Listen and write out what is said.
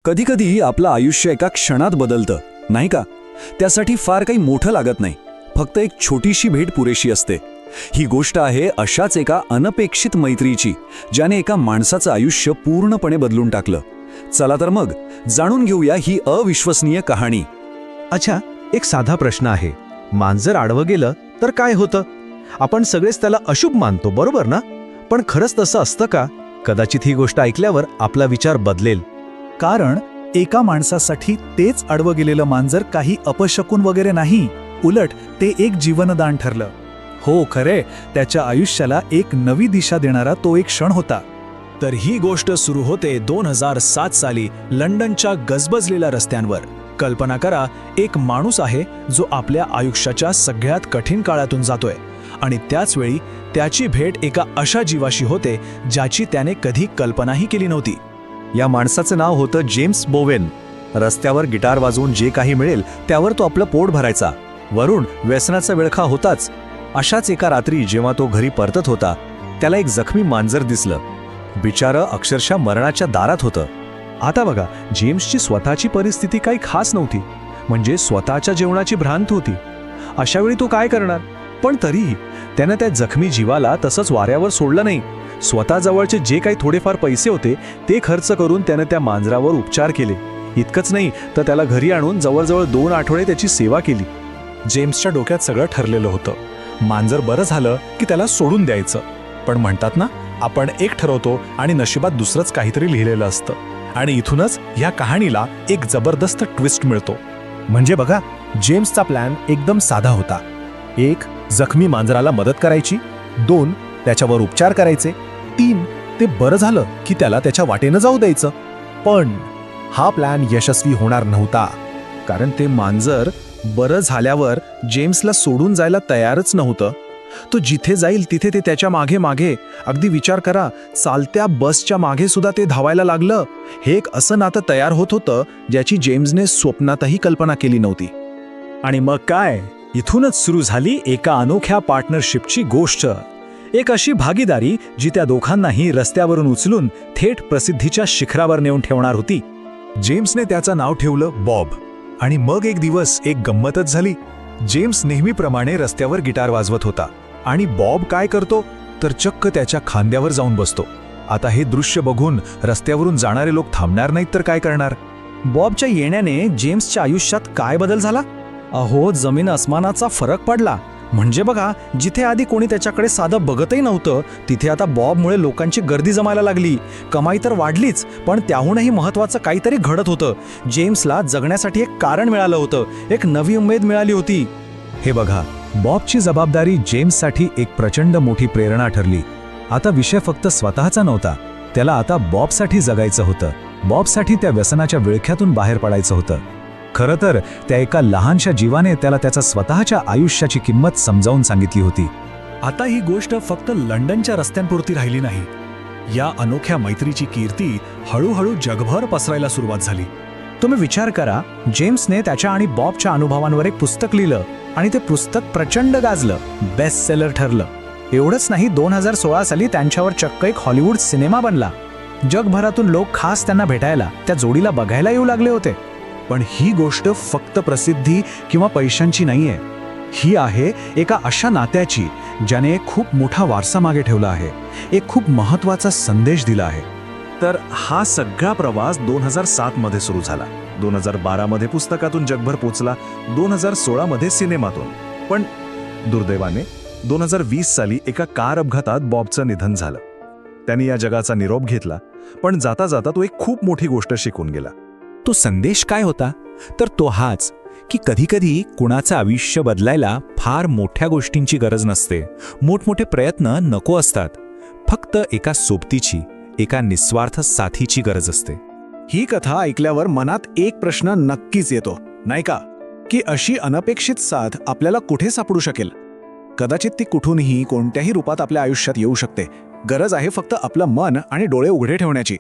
कधीकधी आपलं आयुष्य एका क्षणात बदलतं, नाही का? त्यासाठी फार काही मोठं लागत नाही, फक्त एक छोटीशी भेट पुरेशी असते. ही गोष्ट आहे अशाच एका अनपेक्षित मैत्रीची, ज्याने एका माणसाचं आयुष्य पूर्णपणे बदलून टाकलं. चला तर मग जाणून घेऊया ही अविश्वसनीय कहाणी. अच्छा, एक साधा प्रश्न आहे. मांजर आडवं गेलं तर काय होतं? आपण सगळेच त्याला अशुभ मानतो, बरोबर ना? पण खरंच तसं असतं का? कदाचित ही गोष्ट ऐकल्यावर आपला विचार बदलेल. कारण एका माणसासाठी तेच आडवं गेलेलं मांजर काही अपशकुन वगैरे नाही, उलट ते एक जीवनदान ठरलं. हो, खरे, त्याच्या आयुष्याला एक नवी दिशा देणारा तो एक क्षण होता. तर ही गोष्ट सुरू होते 2007 साली लंडनच्या गजबजलेल्या रस्त्यांवर. कल्पना करा, एक माणूस आहे जो आपल्या आयुष्याच्या सगळ्यात कठीण काळातून जातोय, आणि त्याच वेळी त्याची भेट एका अशा जीवाशी होते ज्याची त्याने कधी कल्पनाही केली नव्हती. या माणसाचं नाव होतं जेम्स बोवेन. रस्त्यावर गिटार वाजवून जे काही मिळेल त्यावर तो आपलं पोट भरायचा. वरून व्यसनाचा विळखा होताच. अशाच एका रात्री जेव्हा तो घरी परतत होता, त्याला एक जखमी मांजर दिसलं. बिचारं अक्षरशः मरणाच्या दारात होतं. आता बघा, जेम्सची स्वतःची परिस्थिती काही खास नव्हती, म्हणजे स्वतःच्या जेवणाची भ्रांत होती. अशावेळी तो काय करणार? पण तरीही त्यानं त्या जखमी जीवाला तसंच वाऱ्यावर सोडलं नाही. स्वतःजवळचे जे काही थोडेफार पैसे होते ते खर्च करून त्यानं त्या मांजरावर उपचार केले. इतकंच नाही तर त्याला घरी आणून जवळजवळ 2 आठवडे त्याची सेवा केली. जेम्सच्या डोक्यात सगळं ठरलेलं होतं. मांजर बरं झालं की त्याला सोडून द्यायचं. पण म्हणतात ना, आपण एक ठरवतो आणि नशिबात दुसरंच काहीतरी लिहिलेलं असतं. आणि इथूनच ह्या कहाणीला एक जबरदस्त ट्विस्ट मिळतो. म्हणजे बघा, जेम्सचा प्लॅन एकदम साधा होता. 1. जखमी मांजराला मदत करायची. 2. त्याच्यावर उपचार करायचे. 3. ते बरं झालं की त्याला त्याच्या वाटेनं जाऊ द्यायचं. पण हा प्लॅन यशस्वी होणार नव्हता, कारण ते मांजर बरं झाल्यावर जेम्सला सोडून जायला तयारच नव्हतं. तो जिथे जाईल तिथे ते त्याच्या मागे मागे, अगदी विचार करा, चालत्या बसच्या मागे सुद्धा ते धावायला लागलं. हे एक असं नातं तयार होत होतं ज्याची जेम्सने स्वप्नातही कल्पना केली नव्हती. आणि मग काय, इथूनच सुरू झाली एका अनोख्या पार्टनरशिपची गोष्ट. एक अशी भागीदारी जी त्या दोघांनाही रस्त्यावरून उचलून थेट प्रसिद्धीच्या शिखरावर नेऊन ठेवणार होती. जेम्सने त्याचं नाव ठेवलं बॉब. आणि मग एक दिवस एक गंमतच झाली. जेम्स नेहमीप्रमाणे रस्त्यावर गिटार वाजवत होता, आणि बॉब काय करतो तर चक्क त्याच्या खांद्यावर जाऊन बसतो. आता हे दृश्य बघून रस्त्यावरून जाणारे लोक थांबणार नाहीत तर काय करणार? बॉबच्या येण्याने जेम्सच्या आयुष्यात काय बदल झाला? अहो, जमीन अस्मानाचा फरक पडला. म्हणजे बघा, जिथे आधी कोणी त्याच्याकडे साधं बघतही नव्हतं, तिथे आता बॉबमुळे लोकांची गर्दी जमायला लागली. कमाई तर वाढलीच, पण त्याहूनही महत्त्वाचं काहीतरी घडत होतं. जेम्सला जगण्यासाठी एक कारण मिळालं होतं, एक नवी उमेद मिळाली होती. हे बघा, बॉबची जबाबदारी जेम्ससाठी एक प्रचंड मोठी प्रेरणा ठरली. आता विषय फक्त स्वतःचा नव्हता, त्याला आता बॉबसाठी जगायचं होतं. बॉबसाठी त्या व्यसनाच्या विळख्यातून बाहेर पडायचं होतं. खरं तर त्या एका लहानशा जीवाने त्याला त्याच्या स्वतःच्या आयुष्याची किंमत समजावून सांगितली होती. आता ही गोष्ट फक्त लंडनच्या रस्त्यांपुरती राहिली नाही. या अनोख्या मैत्रीची कीर्ती हळूहळू जगभर पसरायला सुरुवात झाली. तुम्ही विचार करा, जेम्सने त्याच्या आणि बॉबच्या अनुभवांवर एक पुस्तक लिहिलं, आणि ते पुस्तक प्रचंड गाजलं, बेस्ट सेलर ठरलं. एवढंच नाही, 2016 साली त्यांच्यावर चक्क एक हॉलिवूड सिनेमा बनला. जगभरातून लोक खास त्यांना भेटायला, त्या जोडीला बघायला येऊ लागले होते. पण ही गोष्ट फक्त प्रसिद्धी किंवा पैशांची नाहीये. ही आहे एका अशा नात्याची ज्याने खूप मोठा वारसा मागे ठेवला आहे, एक खूप महत्त्वाचा संदेश दिला आहे. तर हा सगळा प्रवास 2007 मध्ये सुरू झाला. 2012 मध्ये पुस्तकातून जगभर पोचला, 2016 मध्ये सिनेमातून. पण दुर्दैवाने 2020 साली एका कार अपघातात बॉबचं निधन झालं. त्यांनी या जगाचा निरोप घेतला, पण जाता जाता तो एक खूप मोठी गोष्ट शिकून गेला. तो संदेश काय होता? तर तो हाच की कधीकधी कुणाचं आयुष्य बदलायला फार मोठ्या गोष्टींची गरज नसते, मोठमोठे प्रयत्न नको असतात. फक्त एका सोबतीची, एका निस्वार्थ साथीची गरज असते. ही कथा ऐकल्यावर मनात एक प्रश्न नक्कीच येतो, नाही का? की अशी अनपेक्षित साथ आपल्याला कुठे सापडू शकेल? कदाचित ती कुठूनही, कोणत्याही रूपात आपल्या आयुष्यात येऊ शकते. गरज आहे फक्त आपलं मन आणि डोळे उघडे ठेवण्याची.